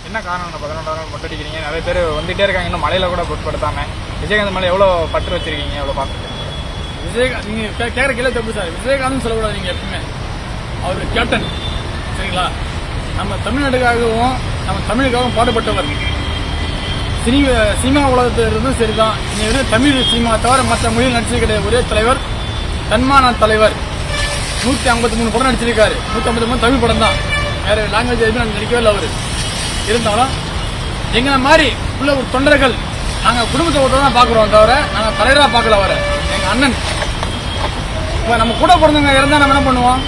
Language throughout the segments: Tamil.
என்ன காரணம் 11 நாள் மொட்டை அடிக்கிறீங்க? நிறைய பேர் வந்துகிட்டே இருக்காங்க, இன்னும் மழையில கூட பொருட்படுத்தாம. விஜயகாந்த் மேலே எவ்வளோ பற்று வச்சிருக்கீங்க, எவ்வளோ பார்த்துருக்கீங்க? விஜயகாந்த் நீங்கள் கேட்குற கேள்வி தப்பு சார். விஜயகாந்த் சொல்லக்கூடாது நீங்கள் எப்பவுமே. அவர் கேப்டன், சரிங்களா? நம்ம தமிழ்நாட்டுக்காகவும் நம்ம தமிழுக்காகவும் பாடுபட்டவர். சினிமா உலகத்தில் இருந்தும் சரிதான். இன்னைக்கு தமிழ் சினிமா தவிர மற்ற மொழியில் நடிச்சிருக்கிற ஒரே தலைவர் தன்மான தலைவர். 153 படம் நடிச்சிருக்காரு. 153 தமிழ் படம் தான், வேற லாங்குவேஜ் எதுவும் நடிக்கவே இல்லை அவர். இருந்தாலும் எங்களை மாதிரி உள்ள ஒரு தொண்டர்கள் நாங்கள் குடும்பத்தை ஒருத்தர் தான் பார்க்குறோம் தவிர நாங்கள் தலைவராக பார்க்கல. அவரை எங்கள் அண்ணன். இப்போ நம்ம கூட பிறந்தவங்க இருந்தால் நம்ம என்ன பண்ணுவோம்?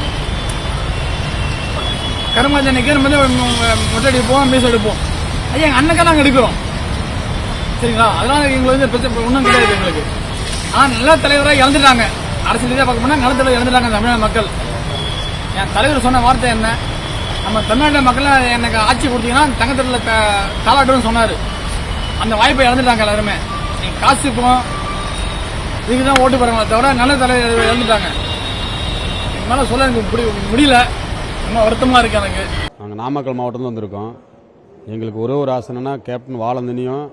கருமாஞ்சனைக்கு நம்ம மொட்டை அடிப்போம், மீசை எடுப்போம். ஐயா எங்கள் அண்ணனுக்காக நாங்கள் எடுக்கிறோம், சரிங்களா? அதனால எங்களுக்கு பிரச்சனை ஒன்றும் கிடையாது எங்களுக்கு. ஆனால் நல்ல தலைவராக இறந்துட்டாங்க. அரசியல் ரீதியாக பார்க்க போனால் நல்ல தலைவர் இறந்துட்டாங்க தமிழ்நாடு மக்கள். என் தலைவர் சொன்ன வார்த்தை என்ன? நம்ம தமிழ்நாட்டு மக்கள் எனக்கு ஆட்சி கொடுத்தீங்கன்னா தங்கத்தில் தாளாட்டுன்னு சொன்னார். அந்த வாய்ப்பை இழந்துட்டாங்க எல்லாருமே. நீங்கள் காசுக்கும் இதுக்கு தான் ஓட்டு போகிறாங்களே தவிர நல்ல தலைவர் இழந்துட்டாங்க. இதுக்கு மேலே சொல்ல எனக்கு முடியல. ரொம்ப வருத்தமாக இருக்கு எனக்கு. நாங்கள் நாமக்கல் மாவட்டத்தில் வந்திருக்கோம். எங்களுக்கு ஒரு ஆசைன்னா கேப்டன் வாழந்தனியும்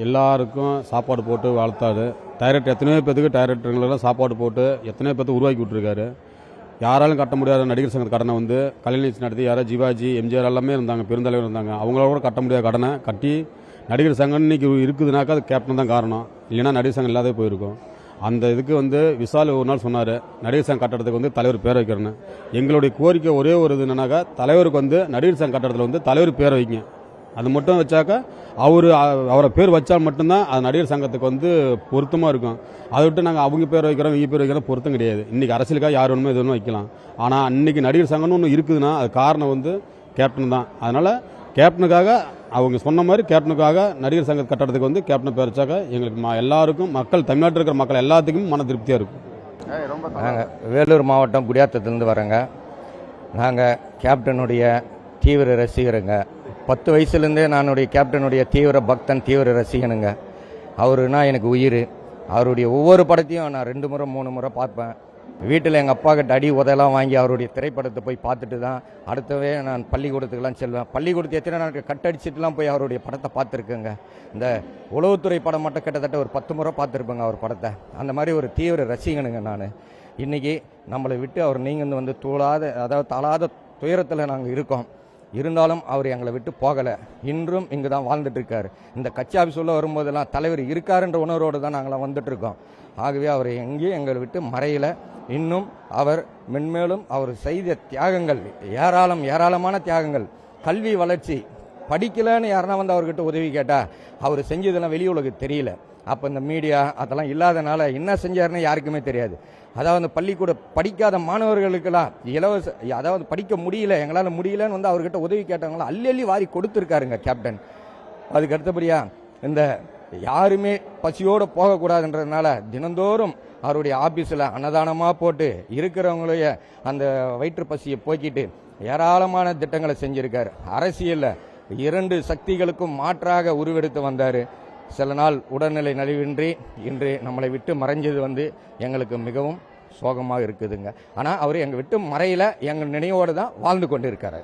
எல்லாருக்கும் சாப்பாடு போட்டு வளர்த்தாரு. டைரக்டர் எத்தனையோ பேத்துக்கு டைரக்டருங்களெல்லாம் சாப்பாடு போட்டு எத்தனையோ பேர்த்து உருவாக்கி விட்டுருக்காரு. யாராலும் கட்ட முடியாத நடிகர் சங்க கடனை வந்து கலைநிகழ்ச்சி நடத்தி யாராவது ஜிவாஜி எம்ஜிஆர் எல்லாமே இருந்தாங்க, பெருந்தலைவர் இருந்தாங்க. அவங்களோட கூட கட்ட முடியாத கடனை கட்டி நடிகர் சங்கம் இன்னைக்கு இருக்குதுனாக்கா அது கேப்டன் தான் காரணம். இல்லைன்னா நடிகர் சங்கம் இல்லாத போயிருக்கும். அந்த இதுக்கு வந்து விசால் ஒரு நாள் சொன்னார், நடிகர் சங்க கட்டடத்துக்கு வந்து தலைவர் பேர் வைக்கிறேன்னு. எங்களுடைய கோரிக்கை ஒரே ஒரு இது என்னன்னாக்கா, தலைவருக்கு வந்து நடிகர் சங்க கட்டடத்தில் வந்து தலைவர் பேர் வைங்க. அது மட்டும் வச்சாக்கா அவரை பேர் வச்சால் மட்டும்தான் அது நடிகர் சங்கத்துக்கு வந்து பொருத்தமாக இருக்கும். அதை விட்டு நாங்கள் அவங்க பேர் வைக்கிறோம் இவங்க பேர் வைக்கிறோம் பொருத்தம் கிடையாது. இன்றைக்கி அரசியலுக்காக யார் வேணுமோ எது வேணும் வைக்கலாம். ஆனால் அன்றைக்கி நடிகர் சங்கம்னு ஒன்று இருக்குதுன்னா அது காரணம் வந்து கேப்டன் தான். அதனால் கேப்டனுக்காக அவங்க சொன்ன மாதிரி கேப்டனுக்காக நடிகர் சங்க கட்டடத்துக்கு வந்து கேப்டன் பேர் வச்சாக்கா எங்களுக்கு எல்லாருக்கும் மக்கள் தமிழ்நாட்டில் இருக்கிற மக்கள் எல்லாத்துக்கும் மன திருப்தியாக இருக்கும். நாங்கள் வேலூர் மாவட்டம் குடியாத்தத்துலேருந்து வரேங்க. நாங்கள் கேப்டனுடைய தீவிர ரசிகருங்க. 10 வயசுலேருந்தே நானுடைய கேப்டனுடைய தீவிர பக்தன், தீவிர ரசிகனுங்க. அவருனா எனக்கு உயிர். அவருடைய ஒவ்வொரு படத்தையும் நான் 2 முறை 3 முறை பார்ப்பேன். வீட்டில் எங்கள் அப்பா கிட்ட அடி உதெல்லாம் வாங்கி அவருடைய திரைப்படத்தை போய் பார்த்துட்டு தான் அடுத்தவே நான் பள்ளிக்கூடத்துக்கெல்லாம் செல்வேன். பள்ளிக்கூடத்தை எத்தனை நாள் கட்டடிச்சிட்டுலாம் போய் அவருடைய படத்தை பார்த்துருக்கேங்க. இந்த உளவுத்துறை படம் மட்டும் கிட்டத்தட்ட ஒரு 10 முறை பார்த்துருப்பேங்க அவர் படத்தை. அந்த மாதிரி ஒரு தீவிர ரசிகனுங்க நான். இன்றைக்கி நம்மளை விட்டு அவர் நீங்கள் வந்து தாளாத துயரத்தில் நாங்கள் இருக்கோம். இருந்தாலும் அவர் எங்களை விட்டு போகலை. இன்றும் இங்கு தான் வாழ்ந்துட்டு இருக்காரு. இந்த கட்சி ஆஃபீஸ் உள்ள வரும்போதெல்லாம் தலைவர் இருக்காருன்ற உணர்வோடு தான் நாங்களாம் வந்துட்டு இருக்கோம். ஆகவே அவர் எங்கேயும் எங்களை விட்டு மறையல. இன்னும் அவர் மென்மேலும் அவர் செய்த தியாகங்கள் ஏராளமான தியாகங்கள். கல்வி வளர்ச்சி படிக்கலன்னு யாருன்னா வந்து அவர்கிட்ட உதவி கேட்டால் அவர் செஞ்சதெல்லாம் வெளி உலகம் தெரியல. அப்போ இந்த மீடியா அதெல்லாம் இல்லாதனால என்ன செஞ்சாருன்னு யாருக்குமே தெரியாது. அதாவது பள்ளிக்கூட படிக்காத மாணவர்களுக்கெல்லாம் இலவச, அதாவது படிக்க முடியல, எங்களால் முடியலன்னு வந்து அவர்கிட்ட உதவி கேட்டவங்களாம் அள்ளி வாரி கொடுத்துருக்காருங்க கேப்டன். அதுக்கு அடுத்தபடியா இந்த யாருமே பசியோடு போகக்கூடாதுன்றதுனால தினந்தோறும் அவருடைய ஆஃபீஸில் அன்னதானமாக போட்டு இருக்கிறவங்களைய அந்த வயிற்று பசியை போக்கிட்டு ஏராளமான திட்டங்களை செஞ்சுருக்கார். அரசியலில் 2 சக்திகளுக்கும் மாற்றாக உருவெடுத்து வந்தார். சில நாள் உடல்நிலை நலிவின்றி இன்று நம்மளை விட்டு மறைஞ்சது வந்து எங்களுக்கு மிகவும் சோகமாக இருக்குதுங்க. ஆனால் அவர் எங்கள் விட்டு மறையில எங்கள் நினைவோடு தான் வாழ்ந்து கொண்டு இருக்காரு.